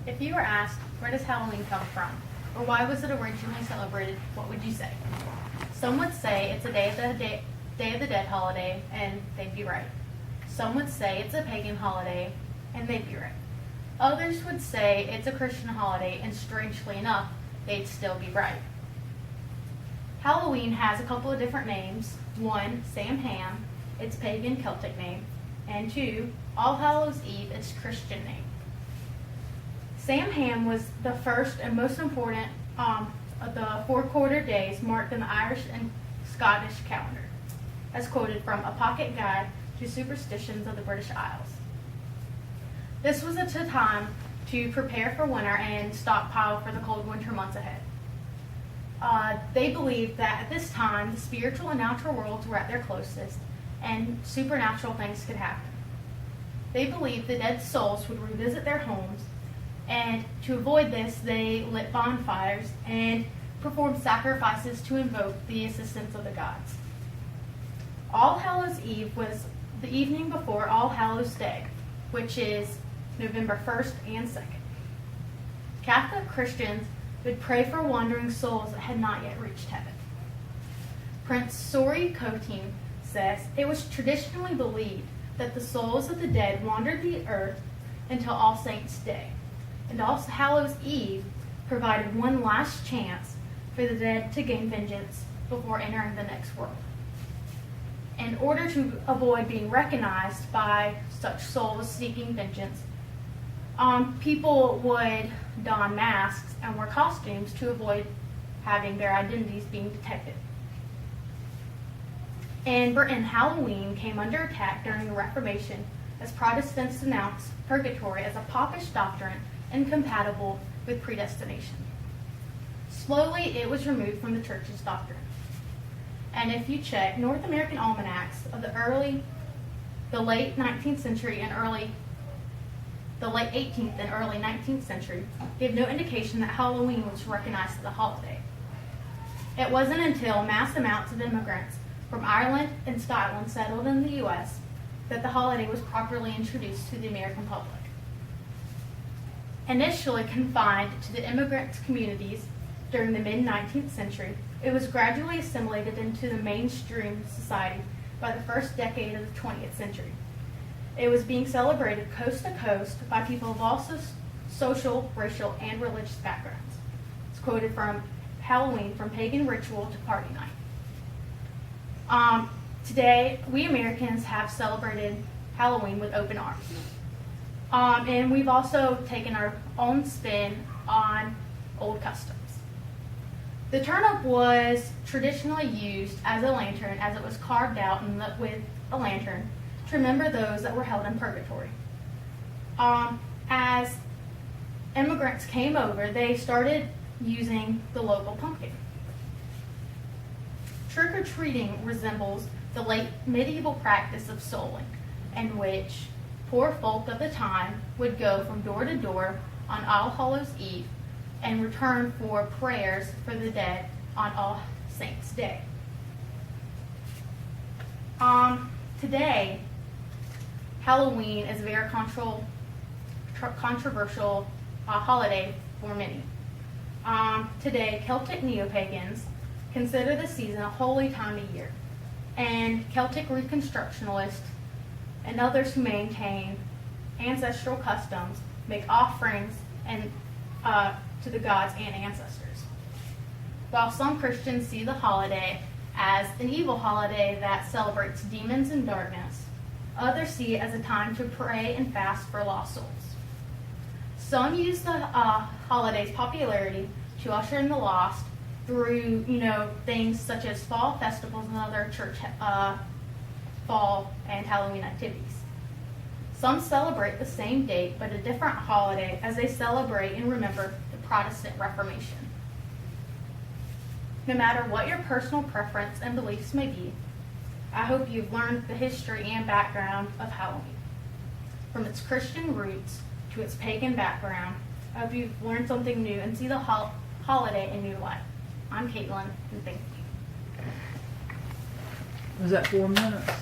If you were asked, where does Halloween come from? Or why was it originally celebrated, what would you say? Some would say it's a Day of the Dead holiday, and they'd be right. Some would say it's a pagan holiday, and they'd be right. Others would say it's a Christian holiday, and strangely enough, they'd still be right. Halloween has a couple of different names. One, Samhain, its pagan Celtic name, and two, All Hallows Eve, its Christian name. Samhain was the first and most important of the 4 quarter days marked in the Irish and Scottish calendar, as quoted from A Pocket Guide to Superstitions of the British Isles. This was a time to prepare for winter and stockpile for the cold winter months ahead. They believed that at this time, the spiritual and natural worlds were at their closest, and supernatural things could happen. They believed the dead souls would revisit their homes, and to avoid this, they lit bonfires and performed sacrifices to invoke the assistance of the gods. All Hallows Eve was the evening before All Hallows Day, which is November 1st and 2nd. Catholic Christians would pray for wandering souls that had not yet reached heaven. Prince Sori Kotim says it was traditionally believed that the souls of the dead wandered the earth until All Saints' Day, and All Hallows Eve provided one last chance for the dead to gain vengeance before entering the next world. In order to avoid being recognized by such souls seeking vengeance, people would don masks and wear costumes to avoid having their identities being detected. In Britain, Halloween came under attack during the Reformation as Protestants denounced purgatory as a popish doctrine incompatible with predestination. Slowly, it was removed from the church's doctrine. And if you check North American almanacs of the late 19th century and the late 18th and early 19th century, give no indication that Halloween was recognized as a holiday. It wasn't until mass amounts of immigrants from Ireland and Scotland settled in the U.S. that the holiday was properly introduced to the American public. Initially confined to the immigrant communities during the mid-19th century, it was gradually assimilated into the mainstream society by the first decade of the 20th century. It was being celebrated coast to coast by people of all social, racial, and religious backgrounds. It's quoted from Halloween, from pagan ritual to party night. Today, we Americans have celebrated Halloween with open arms. And we've also taken our own spin on old customs. The turnip was traditionally used as a lantern, as it was carved out with a lantern to remember those that were held in purgatory. As immigrants came over, they started using the local pumpkin. Trick-or-treating resembles the late medieval practice of souling, in which poor folk of the time would go from door to door on All Hallows Eve and return for prayers for the dead on All Saints' Day. Today, Halloween is a very controversial holiday for many. Today, Celtic neo-pagans consider the season a holy time of year, and Celtic Reconstructionists and others who maintain ancestral customs make offerings to the gods and ancestors. While some Christians see the holiday as an evil holiday that celebrates demons and darkness, others see it as a time to pray and fast for lost souls. Some use the holiday's popularity to usher in the lost through, things such as fall festivals and other church fall and Halloween activities. Some celebrate the same date but a different holiday as they celebrate and remember the Protestant Reformation. No matter what your personal preference and beliefs may be, I hope you've learned the history and background of Halloween. From its Christian roots to its pagan background, I hope you've learned something new and see the holiday in new light. I'm Caitlin, and thank you. Was that 4 minutes?